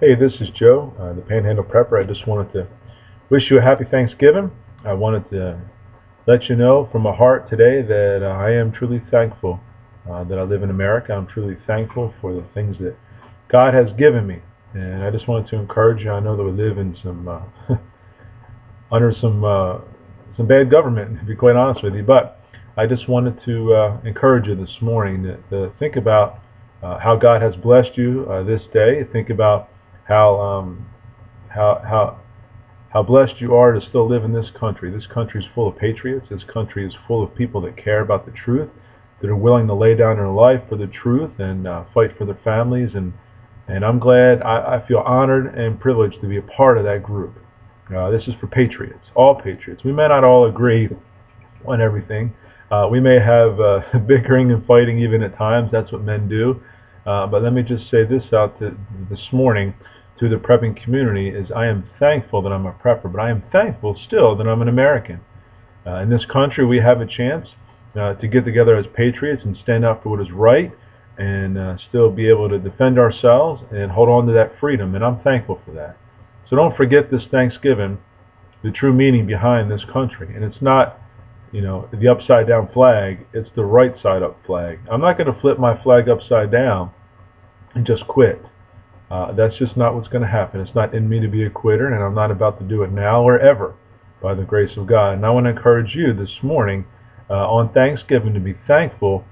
Hey, this is Joe, the Panhandle Prepper. I just wanted to wish you a happy Thanksgiving. I wanted to let you know from my heart today that I am truly thankful that I live in America. I'm truly thankful for the things that God has given me. And I just wanted to encourage you. I know that we live in under some bad government, to be quite honest with you. But I just wanted to encourage you this morning to think about how God has blessed you this day. Think about how um, how how how blessed you are to still live in this country. This country is full of patriots. This country is full of people that care about the truth, that are willing to lay down their life for the truth and fight for their families. And I'm glad. I feel honored and privileged to be a part of that group. This is for patriots, all patriots. We may not all agree on everything. We may have bickering and fighting even at times. That's what men do. But let me just say this out this morning to the prepping community is I am thankful that I'm a prepper, but I am thankful still that I'm an American. In this country, we have a chance to get together as patriots and stand up for what is right and still be able to defend ourselves and hold on to that freedom, and I'm thankful for that. So don't forget this Thanksgiving, the true meaning behind this country. And it's not, the upside down flag, it's the right side up flag. I'm not going to flip my flag upside down and just quit. That's just not what's going to happen. It's not in me to be a quitter, and I'm not about to do it now or ever by the grace of God. And I want to encourage you this morning on Thanksgiving to be thankful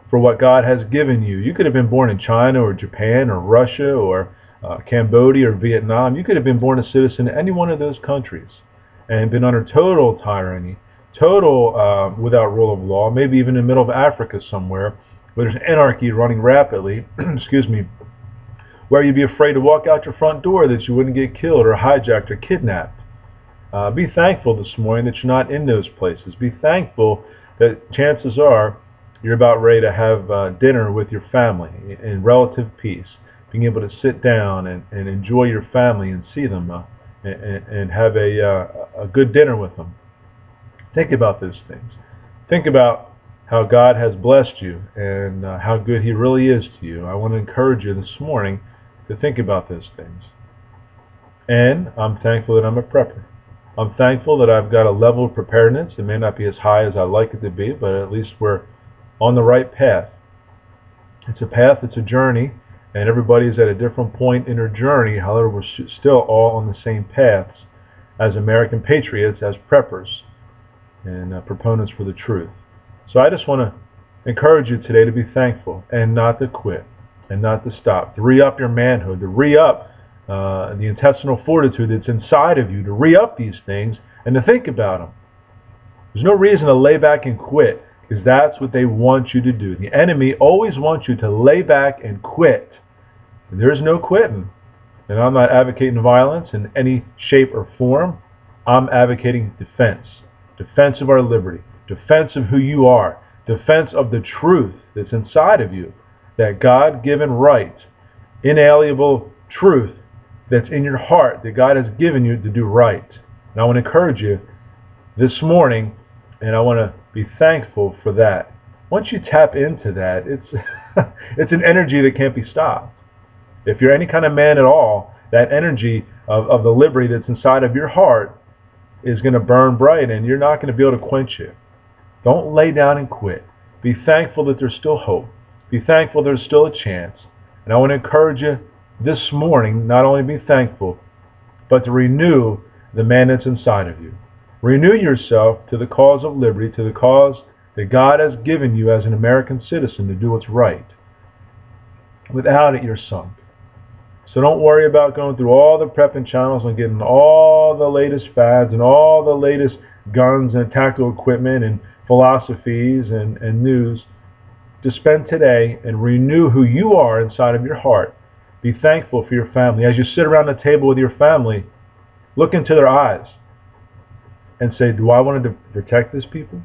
for what God has given you. You could have been born in China or Japan or Russia or Cambodia or Vietnam. You could have been born a citizen in any one of those countries and been under total tyranny, total without rule of law, maybe even in the middle of Africa somewhere where there's anarchy running rapidly, excuse me, where you'd be afraid to walk out your front door that you wouldn't get killed or hijacked or kidnapped. Be thankful this morning that you're not in those places. Be thankful that chances are you're about ready to have dinner with your family in relative peace, being able to sit down and enjoy your family and see them and have a good dinner with them. Think about those things. Think about how God has blessed you and how good He really is to you. I want to encourage you this morning to think about those things. And I'm thankful that I'm a prepper. I'm thankful that I've got a level of preparedness. It may not be as high as I'd like it to be, but at least we're on the right path. It's a path, it's a journey, and everybody's at a different point in their journey. However, we're still all on the same paths as American patriots, as preppers, and proponents for the truth. So I just want to encourage you today to be thankful and not to quit and not to stop, to re-up your manhood, to re-up the intestinal fortitude that's inside of you, to re-up these things and to think about them. There's no reason to lay back and quit because that's what they want you to do. The enemy always wants you to lay back and quit. And there's no quitting. And I'm not advocating violence in any shape or form. I'm advocating defense. Defense of our liberty. Defense of who you are. Defense of the truth that's inside of you. That God-given right, inalienable truth that's in your heart that God has given you to do right. And I want to encourage you this morning, and I want to be thankful for that. Once you tap into that, it's an energy that can't be stopped. If you're any kind of man at all, that energy of the liberty that's inside of your heart is going to burn bright, and you're not going to be able to quench it. Don't lay down and quit. Be thankful that there's still hope. Be thankful there's still a chance. And I want to encourage you this morning, not only be thankful, but to renew the man that's inside of you. Renew yourself to the cause of liberty, to the cause that God has given you as an American citizen to do what's right. Without it, you're sunk. So don't worry about going through all the prepping channels and getting all the latest fads and all the latest guns and tactical equipment and philosophies and news. To spend today and renew who you are inside of your heart. Be thankful for your family. As you sit around the table with your family, look into their eyes and say, do I want to protect these people?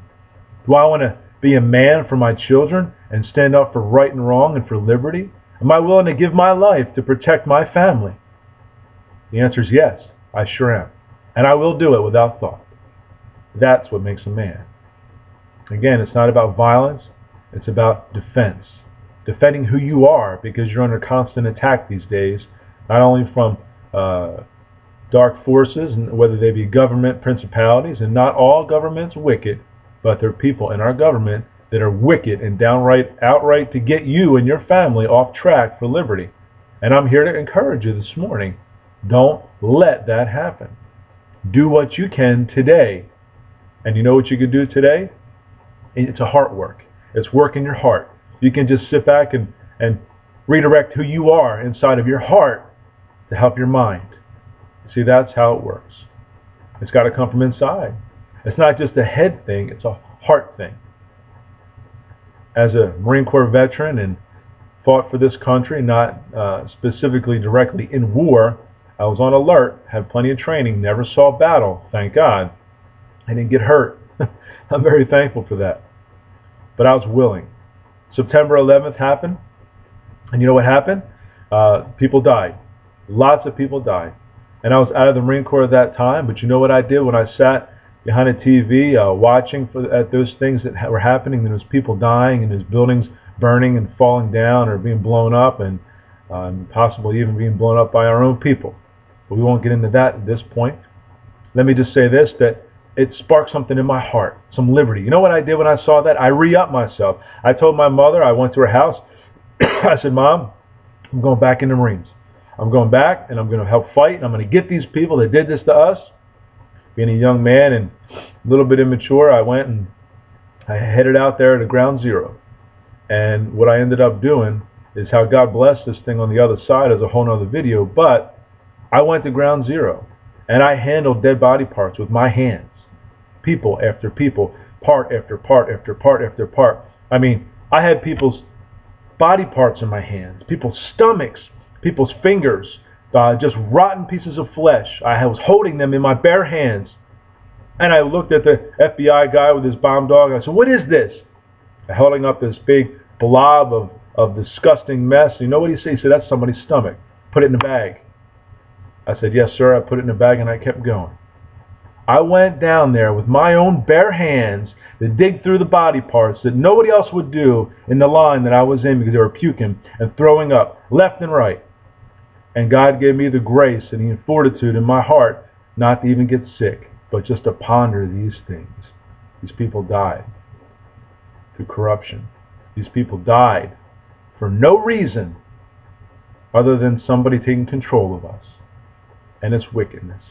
Do I want to be a man for my children and stand up for right and wrong and for liberty? Am I willing to give my life to protect my family? The answer is yes, I sure am. And I will do it without thought. That's what makes a man. Again, it's not about violence. It's about defense. Defending who you are because you're under constant attack these days not only from dark forces, and whether they be government principalities, and not all governments wicked, but there are people in our government that are wicked and outright to get you and your family off track for liberty. And I'm here to encourage you this morning. Don't let that happen. Do what you can today. And you know what you can do today? It's a heart work. It's work in your heart. You can just sit back and redirect who you are inside of your heart to help your mind. See, that's how it works. It's got to come from inside. It's not just a head thing, it's a heart thing. As a Marine Corps veteran and fought for this country, not specifically directly in war, I was on alert, had plenty of training, never saw battle, thank God. I didn't get hurt. I'm very thankful for that. But I was willing. September 11th happened, and you know what happened? People died. Lots of people died. And I was out of the Marine Corps at that time, but you know what I did when I sat behind a TV watching at those things that were happening? There was people dying, and there's buildings burning and falling down or being blown up, and possibly even being blown up by our own people. But we won't get into that at this point. Let me just say this, that it sparked something in my heart, some liberty. You know what I did when I saw that? I re-upped myself. I told my mother, I went to her house, I said, Mom, I'm going back in the Marines. I'm going back, and I'm going to help fight, and I'm going to get these people that did this to us. Being a young man and a little bit immature, I went and I headed out there to ground zero. And what I ended up doing is how God blessed this thing on the other side is a whole other video. But I went to ground zero, and I handled dead body parts with my hands. People after people, part after part after part after part. I mean, I had people's body parts in my hands, people's stomachs, people's fingers, just rotten pieces of flesh. I was holding them in my bare hands. And I looked at the FBI guy with his bomb dog, and I said, what is this? Holding up this big blob of disgusting mess. You know what he said? He said, that's somebody's stomach. Put it in a bag. I said, yes, sir. I put it in a bag, and I kept going. I went down there with my own bare hands to dig through the body parts that nobody else would do in the line that I was in, because they were puking and throwing up left and right. And God gave me the grace and the fortitude in my heart not to even get sick, but just to ponder these things. These people died through corruption. These people died for no reason other than somebody taking control of us. And it's wickedness.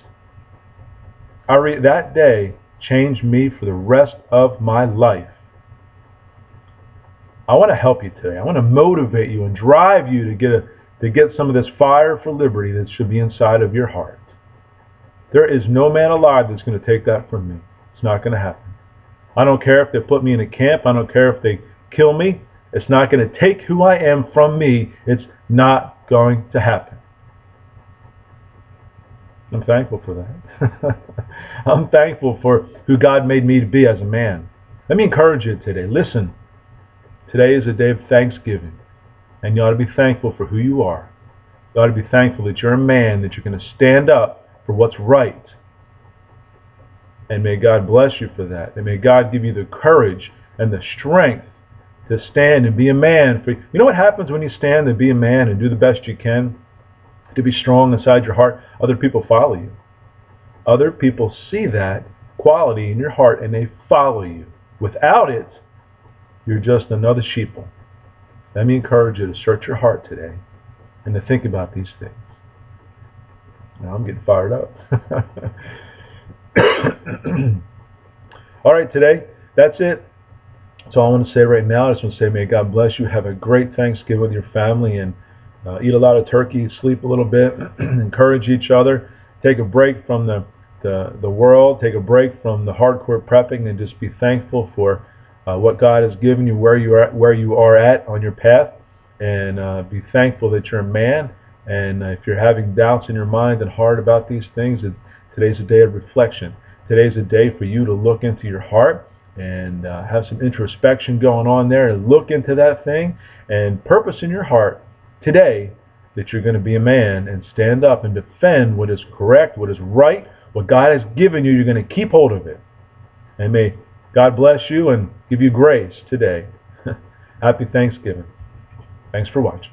That day changed me for the rest of my life. I want to help you today. I want to motivate you and drive you to get some of this fire for liberty that should be inside of your heart. There is no man alive that's going to take that from me. It's not going to happen. I don't care if they put me in a camp. I don't care if they kill me. It's not going to take who I am from me. It's not going to happen. I'm thankful for that. I'm thankful for who God made me to be as a man. Let me encourage you today. Listen, today is a day of thanksgiving. And you ought to be thankful for who you are. You ought to be thankful that you're a man, that you're going to stand up for what's right. And may God bless you for that. And may God give you the courage and the strength to stand and be a man. You know what happens when you stand and be a man and do the best you can? To be strong inside your heart, other people follow you. Other people see that quality in your heart and they follow you. Without it, you're just another sheeple. Let me encourage you to search your heart today and to think about these things. Now I'm getting fired up. All right, today, that's it. That's all I want to say right now. I just want to say may God bless you. Have a great Thanksgiving with your family, and eat a lot of turkey, sleep a little bit, encourage each other, take a break from the world, take a break from the hardcore prepping, and just be thankful for what God has given you, where you are at on your path, and be thankful that you're a man. And if you're having doubts in your mind and heart about these things, today's a day of reflection. Today's a day for you to look into your heart and have some introspection going on there, and look into that thing and purpose in your heart today that you're going to be a man and stand up and defend what is correct, what is right, what God has given you. You're going to keep hold of it. And may God bless you and give you grace today. Happy Thanksgiving. Thanks for watching.